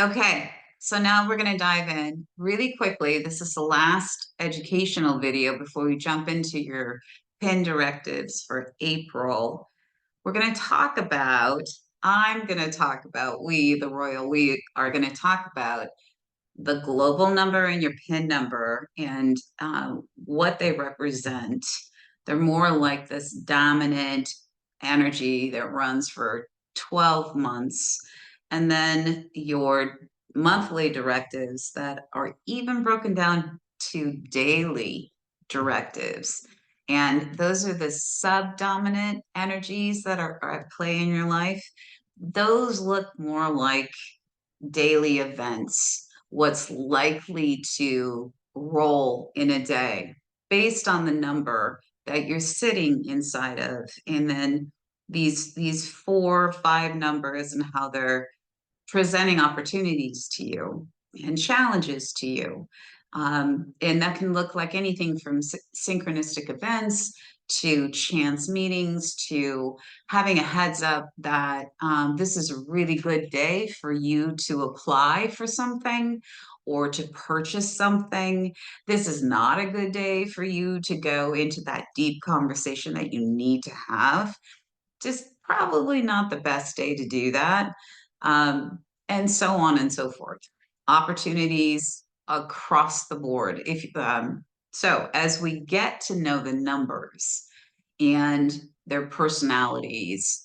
Okay, so now we're going to dive in really quickly. This is the last educational video before we jump into your PYN directives for April. We're going to talk about, I'm going to talk about, the royal we are going to talk about the global number and your PYN number and what they represent. They're more like this dominant energy that runs for 12 months. And then your monthly directives that are even broken down to daily directives. And those are the subdominant energies that are at play in your life. Those look more like daily events, what's likely to roll in a day based on the number that you're sitting inside of. And then these 4 or 5 numbers and how they're presenting opportunities to you and challenges to you. And that can look like anything from synchronistic events to chance meetings to having a heads up that this is a really good day for you to apply for something or to purchase something. This is not a good day for you to go into that deep conversation that you need to have. Just probably not the best day to do that. And so on and so forth. Opportunities across the board. So as we get to know the numbers and their personalities,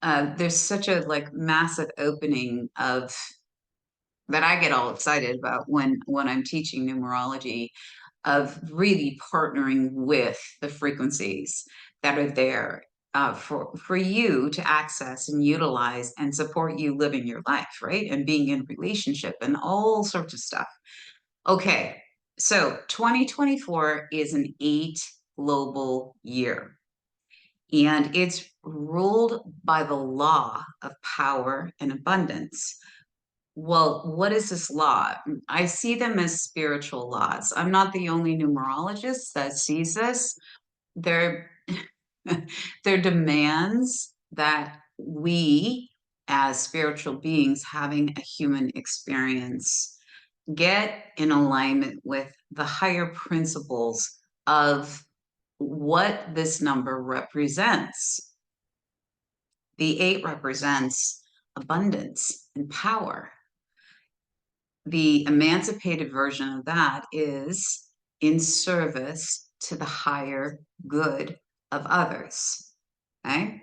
there's such a massive opening of that I get all excited about when I'm teaching numerology, of really partnering with the frequencies that are there for you to access and utilize and support you living your life, right? And being in relationship and all sorts of stuff. Okay, so 2024 is an 8 global year, and it's ruled by the law of power and abundance. Well, what is this law? I see them as spiritual laws. I'm not the only numerologist that sees this. They're they're demands that we, as spiritual beings having a human experience, get in alignment with the higher principles of what this number represents. The 8 represents abundance and power. The emancipated version of that is in service to the higher good of others. Okay.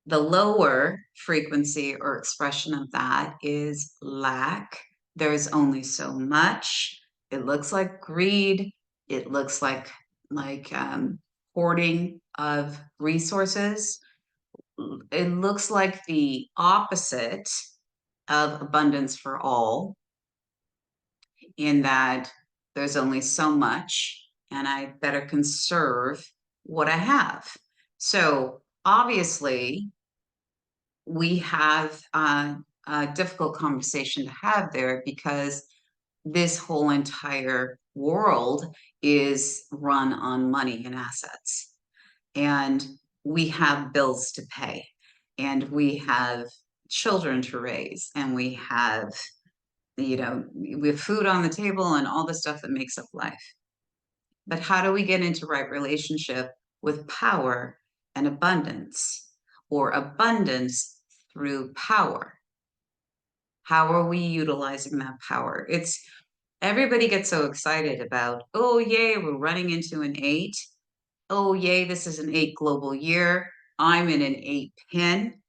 The lower frequency or expression of that is lack. There's only so much. It looks like greed. It looks like hoarding of resources. It looks like the opposite of abundance for all, in that there's only so much and I better conserve what I have. So obviously, we have a difficult conversation to have there because this whole entire world is run on money and assets. And we have bills to pay, and we have children to raise, and we have we have food on the table and all the stuff that makes up life. But how do we get into right relationship with power and abundance, or abundance through power? How are we utilizing that power? It's everybody gets so excited about, oh, yay, we're running into an 8. Oh, yay, this is an 8 global year. I'm in an 8 PYN.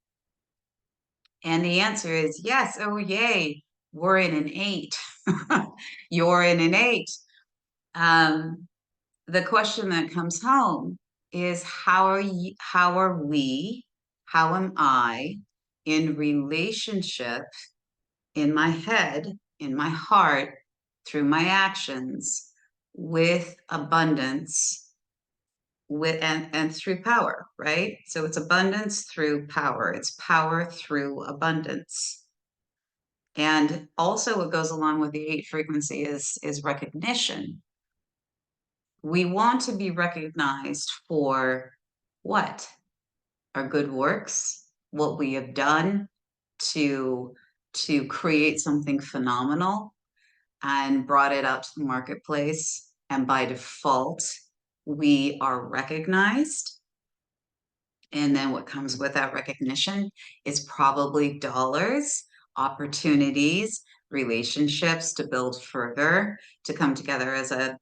And the answer is yes. Oh, yay, we're in an 8. You're in an 8. The question that comes home is how am I in relationship in my head, in my heart, through my actions, with abundance, and through power, right? So it's abundance through power. It's power through abundance. And also what goes along with the 8 frequency is recognition. We want to be recognized for what? Our good works, what we have done to to create something phenomenal and brought it out to the marketplace. And by default, we are recognized. And then what comes with that recognition is probably dollars, opportunities, relationships to build further, to come together as a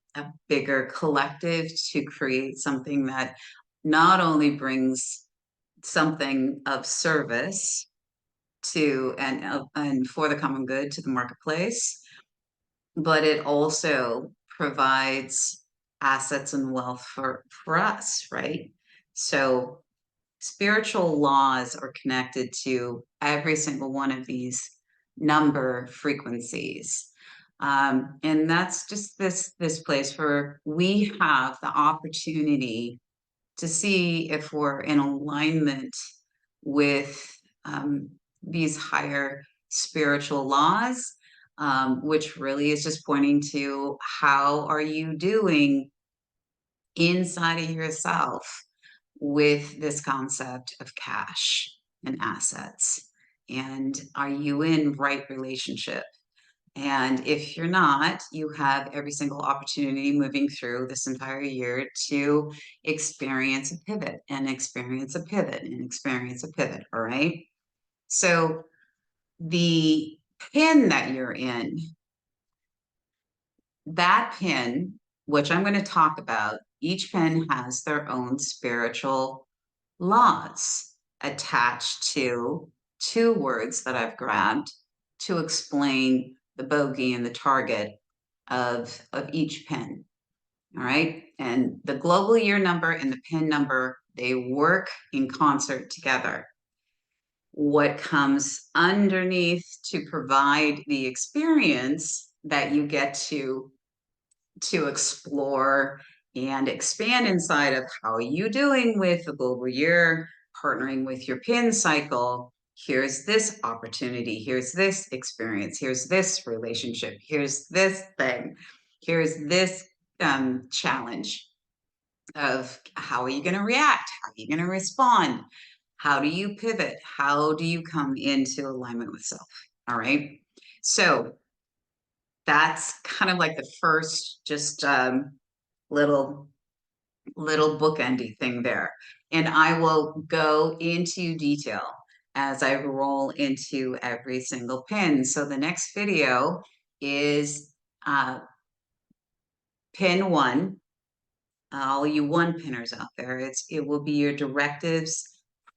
bigger collective to create something that not only brings something of service to and for the common good to the marketplace, but it also provides assets and wealth for us, right? So spiritual laws are connected to every single one of these number frequencies. And that's just this place where we have the opportunity to see if we're in alignment with these higher spiritual laws, which really is just pointing to how are you doing inside of yourself with this concept of cash and assets, and are you in right relationship? And if you're not, you have every single opportunity moving through this entire year to experience a pivot and experience a pivot and experience a pivot. All right. So the pin that you're in, that pin, which I'm going to talk about, each pin has their own spiritual laws attached to two words that I've grabbed to explain the bogey and the target of each pin. All right. And the global year number and the pin number, they work in concert together. What comes underneath to provide the experience that you get to explore and expand inside of how are you doing with the global year, partnering with your pin cycle. Here's this opportunity. Here's this experience. Here's this relationship. Here's this thing. Here's this challenge of how are you going to react? How are you going to respond? How do you pivot? How do you come into alignment with self? All right. So that's kind of like the first just little bookendy thing there. And I will go into detail as I roll into every single pin. So the next video is pin one. All you one pinners out there, it will be your directives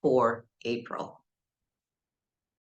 for April.